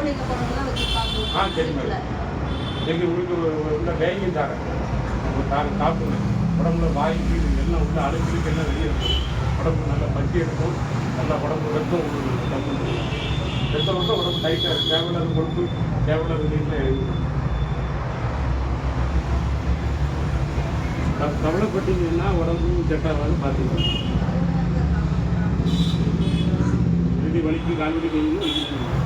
சரி மேடம். இன்னைக்கு உங்களுக்கு உள்ள தைரியம் தாரேன். உங்கள் சாப்பிடுங்க. உடம்புல வாய் கீழ் எல்லாம் உள்ள அழுக்கு எல்லாம் வெளியே இருக்கும். உடம்பு நல்லா பசி எடுக்கும். நல்லா உடம்பு ரத்தம் உடம்பு ரத்தம் வந்து உடம்பு டைட்டாக இருக்கும். தேவையில்லாத கொழுப்பு தேவையில்லாத நீரில் எழுதும். கவலைப்பட்டீங்கன்னா உடம்பு செட்டாகாது பார்த்துக்கலாம். வலிக்கு கால் வலி கையும்